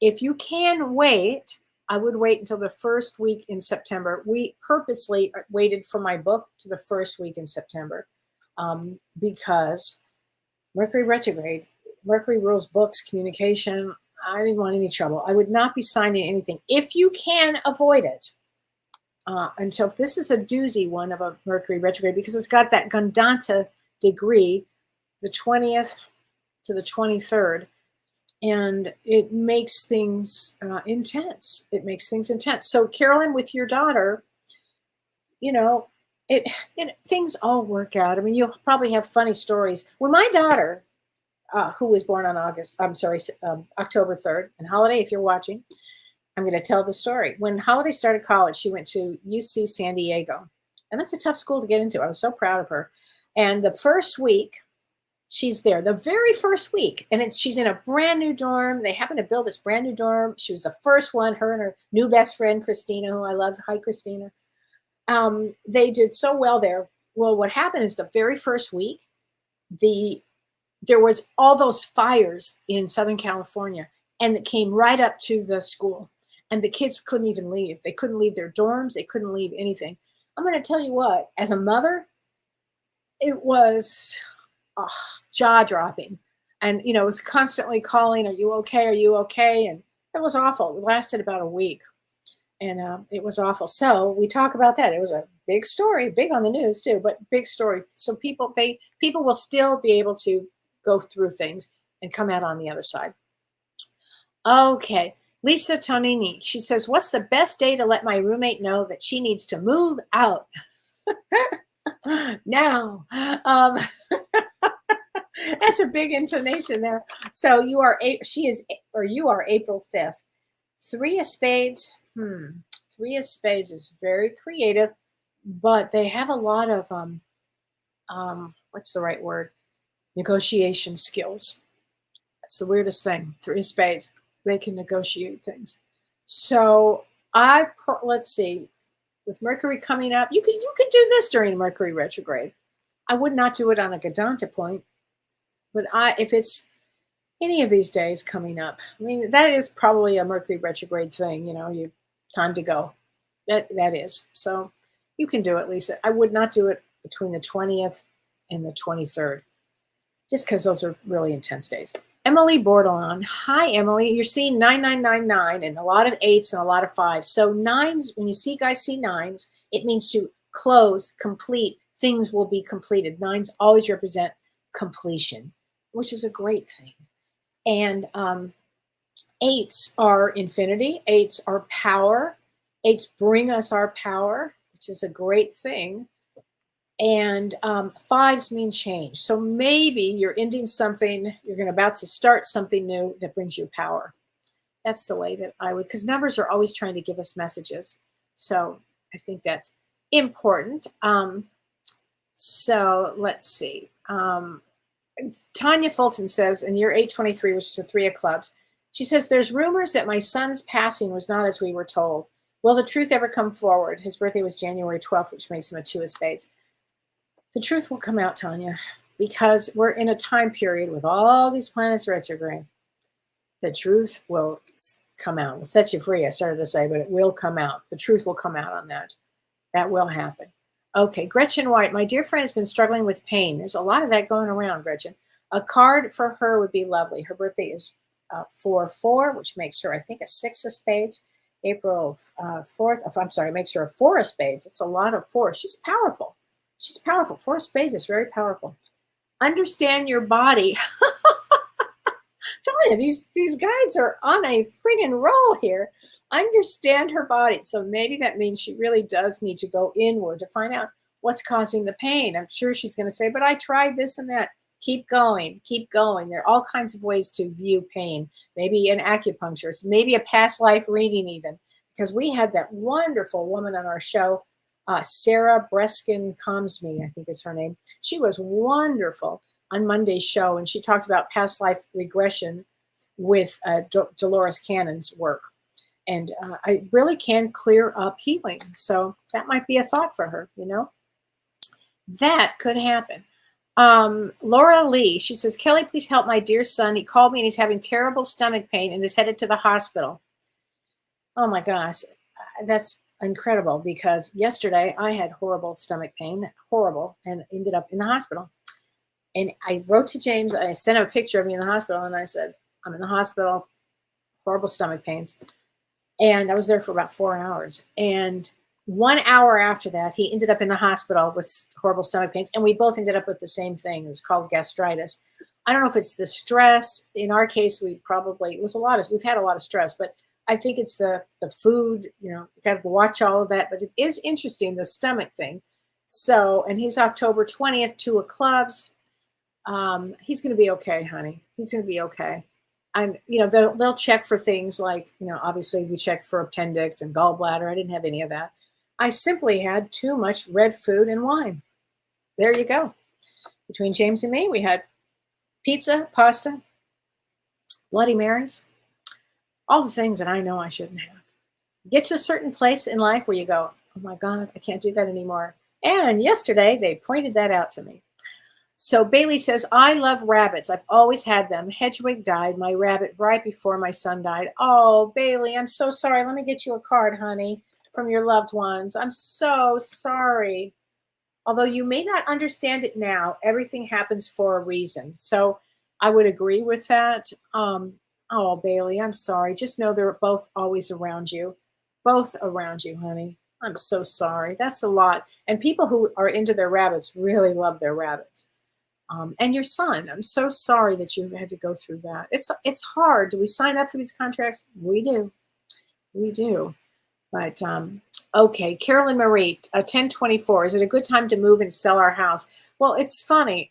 if you can wait, I would wait until the first week in September. We purposely waited for my book to the first week in September because Mercury retrograde. Mercury rules books, communication. I didn't want any trouble. I would not be signing anything if you can avoid it until this is a doozy one of a Mercury retrograde because it's got that Gandanta degree, the 20th to the 23rd, and it makes things intense. It makes things intense. So Carolyn, with your daughter, things all work out. I mean, you'll probably have funny stories. When my daughter, who was born on October 3rd, and Holiday, if you're watching, I'm going to tell the story. When Holiday started college, she went to UC San Diego, and that's a tough school to get into. I was so proud of her. And the first week, she's there, the very first week, and she's in a brand new dorm. They happened to build this brand new dorm. She was the first one, her and her new best friend, Christina, who I love. Hi, Christina. They did so well there. Well, what happened is the very first week, there was all those fires in Southern California, and it came right up to the school, and the kids couldn't even leave. They couldn't leave their dorms. They couldn't leave anything. I'm going to tell you what, as a mother, it was jaw-dropping. And, it was constantly calling, are you okay? Are you okay? And it was awful. It lasted about a week. And it was awful. So we talk about that. It was a big story, big on the news too, but big story. So people will still be able to go through things and come out on the other side. Okay. Lisa Tonini, she says, what's the best day to let my roommate know that she needs to move out? Now. That's a big intonation there. So you are, you are April 5th. Three of Spades. Three of Spades is very creative, but they have a lot of, what's the right word? Negotiation skills. That's the weirdest thing. Three of Spades. They can negotiate things. So let's see. With Mercury coming up, you could do this during Mercury retrograde. I would not do it on a Gadanta point, but if it's any of these days coming up, I mean, that is probably a Mercury retrograde thing. Time to go. That is. So you can do it, Lisa. I would not do it between the 20th and the 23rd, just because those are really intense days. Emily Bordelon. Hi, Emily. You're seeing 9999 and a lot of 8s and a lot of 5s. So 9s, when you see guys see 9s, it means to close, complete. Things will be completed. 9s always represent completion, which is a great thing. And 8s are infinity. 8s are power. 8s bring us our power, which is a great thing. And 5s mean change. So maybe you're ending something, you're about to start something new that brings you power. That's the way that I would, because numbers are always trying to give us messages. So I think that's important. So let's see. Tanya Fulton says, in year 823, which is a 3 of clubs, she says, there's rumors that my son's passing was not as we were told. Will the truth ever come forward? His birthday was January 12th, which makes him a 2 of spades. The truth will come out, Tanya, because we're in a time period with all these planets retrograde. The truth will come out. We'll set you free, I started to say, but it will come out. The truth will come out on that. That will happen. Okay, Gretchen White, my dear friend has been struggling with pain. There's a lot of that going around, Gretchen. A card for her would be lovely. Her birthday is 4/4, which makes her, I think, a 6 of spades. April 4th, I'm sorry, makes her a 4 of spades. It's a lot of 4. She's powerful. She's powerful. 4 of spades is very powerful. Understand your body. Tell you, these guides are on a friggin' roll here. Understand her body. So maybe that means she really does need to go inward to find out what's causing the pain. I'm sure she's going to say, but I tried this and that. Keep going. Keep going. There are all kinds of ways to view pain. Maybe an acupuncturist, maybe a past life reading even, because we had that wonderful woman on our show, Sarah Breskin Calms Me, I think is her name. She was wonderful on Monday's show, and she talked about past life regression with Dolores Cannon's work. And I really can clear up healing. So that might be a thought for her, That could happen. Laura Lee, she says, Kelly, please help my dear son. He called me and he's having terrible stomach pain and is headed to the hospital. Oh my gosh, that's incredible, because yesterday I had horrible stomach pain, horrible, and ended up in the hospital. And I wrote to James, I sent him a picture of me in the hospital, and I said, I'm in the hospital, horrible stomach pains. And I was there for about 4 hours. And 1 hour after that, he ended up in the hospital with horrible stomach pains. And we both ended up with the same thing. It's called gastritis. I don't know if it's the stress. In our case, we've had a lot of stress, but I think it's the food, you've got to watch all of that. But it is interesting, the stomach thing. So, and he's October 20th, 2 of clubs. He's going to be okay, honey. He's going to be okay. They'll check for things like, obviously we checked for appendix and gallbladder. I didn't have any of that. I simply had too much red food and wine. There you go. Between James and me, we had pizza, pasta, Bloody Marys, all the things that I know I shouldn't have. Get to a certain place in life where you go, oh my God, I can't do that anymore. And yesterday they pointed that out to me. So Bailey says, I love rabbits. I've always had them. Hedwig died, my rabbit, right before my son died. Oh, Bailey, I'm so sorry. Let me get you a card, honey, from your loved ones. I'm so sorry. Although you may not understand it now, everything happens for a reason. So I would agree with that. Oh, Bailey, I'm sorry. Just know they're both always around you. Both around you, honey. I'm so sorry. That's a lot. And people who are into their rabbits really love their rabbits. And your son. I'm so sorry that you had to go through that. It's hard. Do we sign up for these contracts? We do. We do. But okay, Carolyn Marie, 1024. Is it a good time to move and sell our house? Well, it's funny.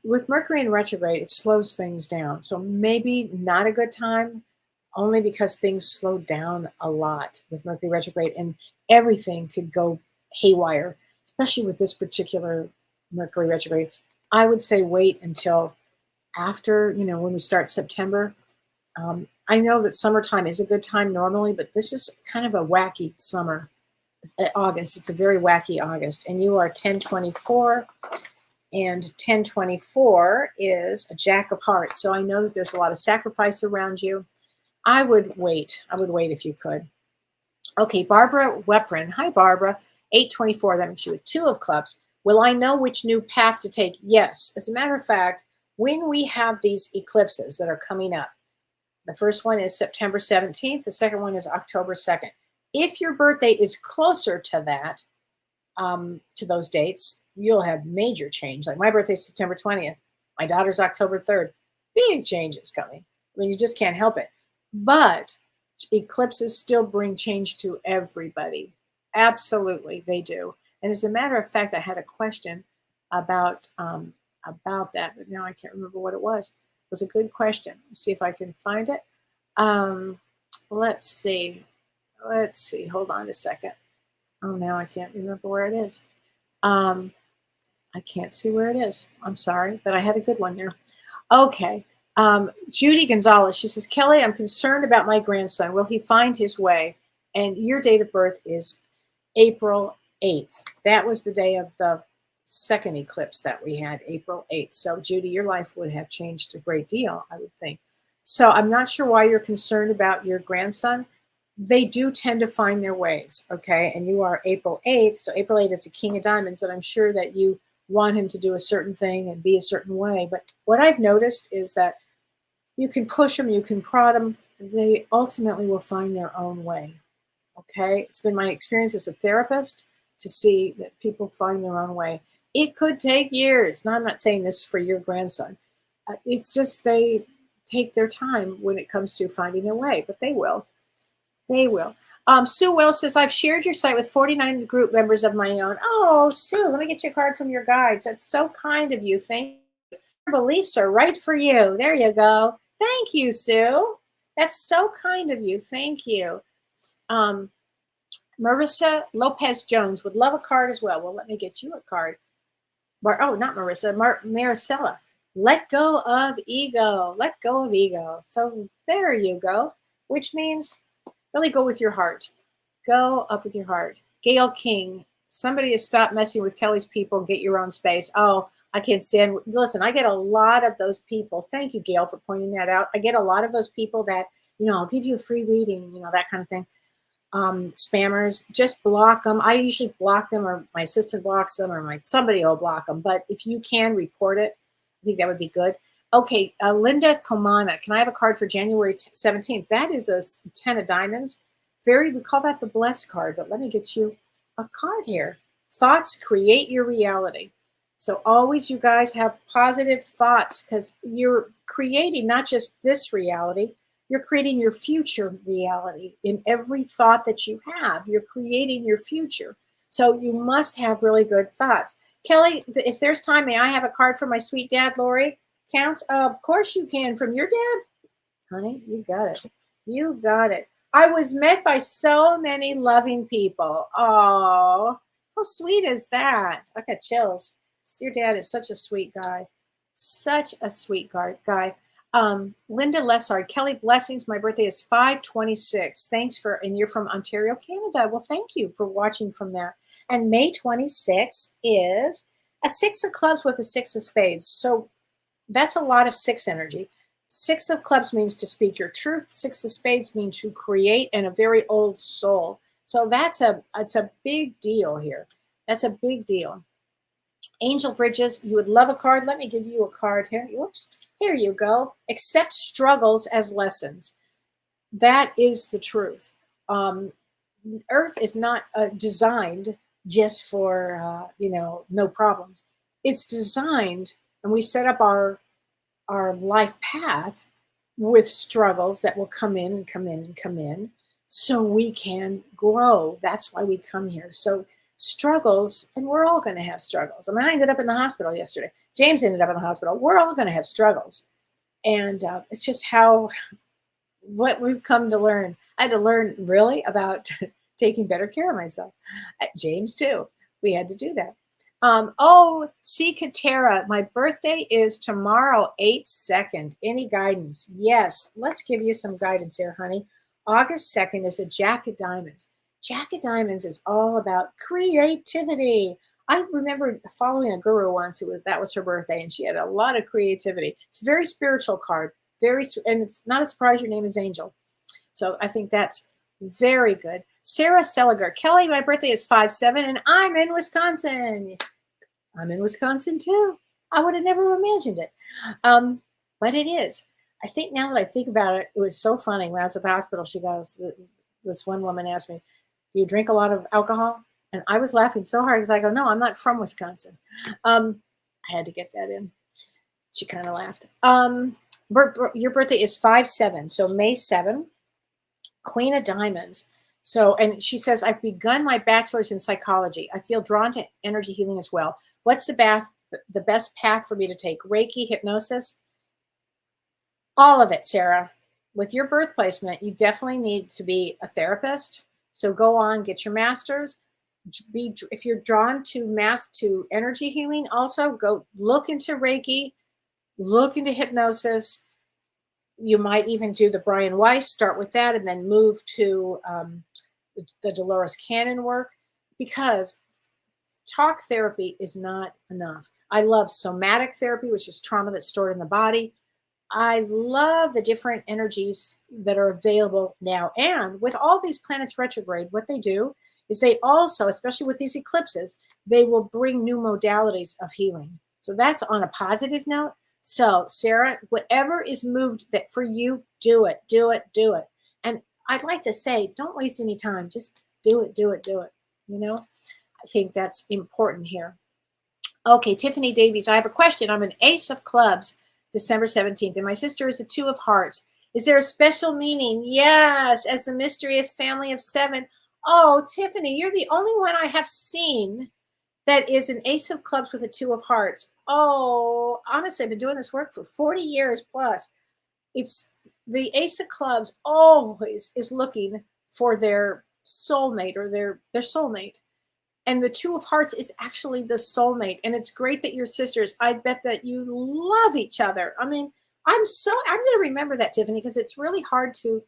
With Mercury in retrograde, it slows things down. So maybe not a good time, only because things slow down a lot with Mercury retrograde, and everything could go haywire, especially with this particular Mercury retrograde. I would say wait until after, when we start September. I know that summertime is a good time normally, but this is kind of a wacky summer. August, it's a very wacky August, and you are 1024. And 1024 is a Jack of Hearts. So I know that there's a lot of sacrifice around you. I would wait. I would wait if you could. Okay, Barbara Weprin. Hi, Barbara. 824. That makes you a 2 of clubs. Will I know which new path to take? Yes. As a matter of fact, when we have these eclipses that are coming up, the first one is September 17th. The second one is October 2nd. If your birthday is closer to that, to those dates, you'll have major change. Like my birthday is September 20th. My daughter's October 3rd. Big changes coming. I mean, you just can't help it. But eclipses still bring change to everybody. Absolutely, they do. And as a matter of fact, I had a question about that, but now I can't remember what it was. It was a good question. Let's see if I can find it. Let's see. Hold on a second. Oh, now I can't remember where it is. I can't see where it is. I'm sorry, but I had a good one there. Okay. Judy Gonzalez, she says, Kellee, I'm concerned about my grandson. Will he find his way? And your date of birth is April 8th. That was the day of the second eclipse that we had, April 8th. So, Judy, your life would have changed a great deal, I would think. So I'm not sure why you're concerned about your grandson. They do tend to find their ways, okay? And you are April 8th. So April 8th is a King of Diamonds, and I'm sure that you want him to do a certain thing and be a certain way. But what I've noticed is that you can push them, you can prod them. They ultimately will find their own way, okay? It's been my experience as a therapist to see that people find their own way. It could take years. Now, I'm not saying this for your grandson. It's just they take their time when it comes to finding their way, but they will. They will. Sue Wells says, I've shared your site with 49 group members of my own. Oh, Sue, let me get you a card from your guides. That's so kind of you. Thank you. Your beliefs are right for you. There you go. Thank you, Sue. That's so kind of you. Thank you. Marissa Lopez Jones would love a card as well. Well, let me get you a card. Not Marissa, Maricela. Let go of ego. Let go of ego. So there you go, which means really go with your heart. Go up with your heart. Gail King, somebody to stop messing with Kellee's people and get your own space. Oh, I can't stand. Listen, I get a lot of those people. Thank you, Gail, for pointing that out. I get a lot of those people that, I'll give you a free reading, that kind of thing. Spammers, just block them. I usually block them, or my assistant blocks them, or somebody will block them. But if you can report it, I think that would be good. Okay, Linda Komana, can I have a card for January 17th? That is a 10 of diamonds. We call that the blessed card, but let me get you a card here. Thoughts create your reality. So always, you guys, have positive thoughts, because you're creating not just this reality, you're creating your future reality. In every thought that you have, you're creating your future. So you must have really good thoughts. Kellee, if there's time, may I have a card for my sweet dad, Lori? Counts? Of course you can. From your dad? Honey, you got it. You got it. I was met by so many loving people. Oh, how sweet is that? I got chills. Your dad is such a sweet guy. Such a sweet guy. Linda Lessard, Kellee, blessings. My birthday is 5/26. And you're from Ontario, Canada. Well, thank you for watching from there. And May 26 is a 6 of clubs with a 6 of spades. So that's a lot of 6 energy. 6 of clubs means to speak your truth. 6 of spades means to create, and a very old soul. So it's a big deal here. That's a big deal. Angel Bridges, you would love a card. Let me give you a card here. Whoops. Here you go. Accept struggles as lessons. That is the truth. Earth is not designed just for, no problems. it's designed, and we set up our life path with struggles that will come in and come in and come in so we can grow. That's why we come here. So struggles, and we're all going to have struggles. I mean, I ended up in the hospital yesterday. James ended up in the hospital. We're all going to have struggles. And it's just what we've come to learn. I had to learn really about taking better care of myself. James too. We had to do that. C. Katera, my birthday is tomorrow, 8/2. Any guidance? Yes. Let's give you some guidance here, honey. August 2nd is a Jack of Diamonds. Jack of Diamonds is all about creativity. I remember following a guru once that was her birthday, and she had a lot of creativity. It's a very spiritual card. And it's not a surprise your name is Angel. So I think that's very good. Sarah Seliger, Kellee, my birthday is 5/7, and I'm in Wisconsin. I'm in Wisconsin too. I would have never imagined it. But it is. I think now that I think about it, it was so funny. When I was at the hospital, she goes, this one woman asked me, do you drink a lot of alcohol? And I was laughing so hard because I go, no, I'm not from Wisconsin. I had to get that in. She kind of laughed. Your birthday is 5/7, so May 7, Queen of Diamonds. So, and she says, I've begun my bachelor's in psychology. I feel drawn to energy healing as well. What's the best path for me to take? Reiki, hypnosis? All of it, Sarah. With your birth placement, you definitely need to be a therapist. So go on, get your master's. If you're drawn to energy healing, also go look into Reiki, look into hypnosis. You might even do the Brian Weiss, start with that, and then move to the Dolores Cannon work, because talk therapy is not enough. I love somatic therapy, which is trauma that's stored in the body. I love the different energies that are available now. And with all these planets retrograde, what they do is they also, especially with these eclipses, they will bring new modalities of healing. So that's on a positive note. So Sarah, whatever is moved that for you, do it, do it, do it. And I'd like to say, don't waste any time. Just do it, do it, do it. You know, I think that's important here. Okay, Tiffany Davies, I have a question. I'm an Ace of Clubs, December 17th, and my sister is a 2 of Hearts. Is there a special meaning? Yes, as the mysterious family of 7. Oh, Tiffany, you're the only one I have seen that is an Ace of Clubs with a 2 of Hearts. Oh, honestly, I've been doing this work for 40 years plus. It's the Ace of Clubs always is looking for their soulmate or their soulmate. And the 2 of Hearts is actually the soulmate. And it's great that you're sisters. I bet that you love each other. I mean, I'm going to remember that, Tiffany, because it's really hard to,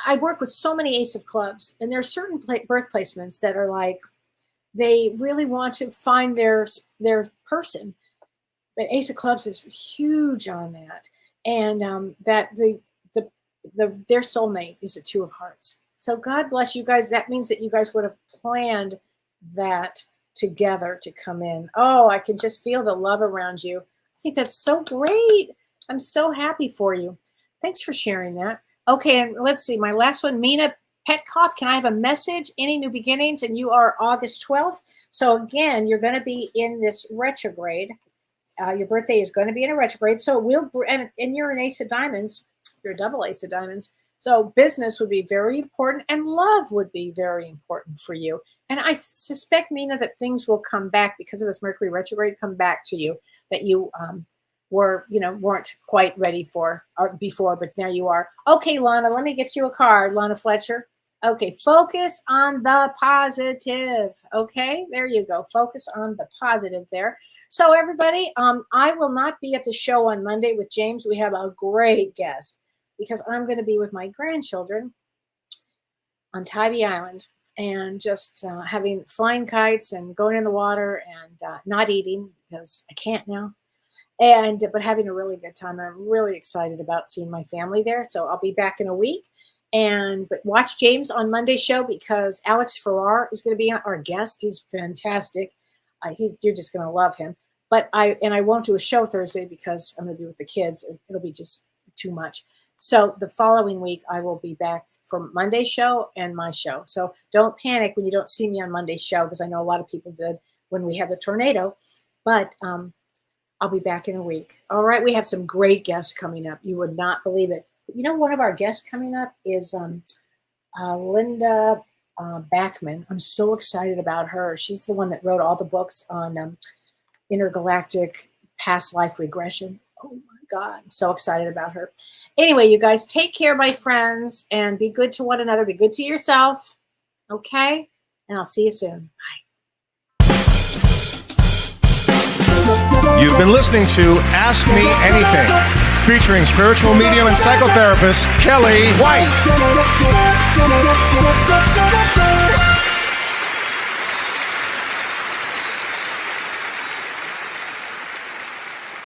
I work with so many Ace of Clubs, and there are certain birth placements that are like, they really want to find their person. But Ace of Clubs is huge on that. And that their soulmate is a 2 of Hearts. So God bless you guys. That means that you guys would have planned that together to come in. Oh, I can just feel the love around you. I think that's so great. I'm so happy for you. Thanks for sharing that. Okay, and let's see. My last one, Mina Petkoff, can I have a message? Any new beginnings? And you are August 12th. So again, you're going to be in this retrograde. Your birthday is going to be in a retrograde. So and you're an Ace of Diamonds. You're a double Ace of Diamonds. So business would be very important, and love would be very important for you. And I suspect, Mina, that things will come back because of this Mercury retrograde, come back to you that you weren't quite ready for before, but now you are. Okay, Lana, let me get you a card, Lana Fletcher. Okay, focus on the positive. Okay, there you go. Focus on the positive there. So everybody, I will not be at the show on Monday with James. We have a great guest because I'm going to be with my grandchildren on Tybee Island and just having flying kites and going in the water and not eating because I can't now. But having a really good time. I'm really excited about seeing my family there. So I'll be back in a week. But watch James on Monday's show because Alex Farrar is going to be our guest. He's fantastic. You're just going to love him. But I won't do a show Thursday because I'm going to be with the kids. It'll be just too much. So the following week, I will be back for Monday's show and my show. So don't panic when you don't see me on Monday's show because I know a lot of people did when we had the tornado. But I'll be back in a week. All right, we have some great guests coming up. You would not believe it. You know, one of our guests coming up is Linda Backman. I'm so excited about her. She's the one that wrote all the books on intergalactic past life regression. Oh my God, I'm so excited about her. Anyway, you guys, take care, my friends, and be good to one another. Be good to yourself, okay? And I'll see you soon. Bye.
You've been listening to Ask Me Anything, featuring spiritual medium and psychotherapist Kellee White.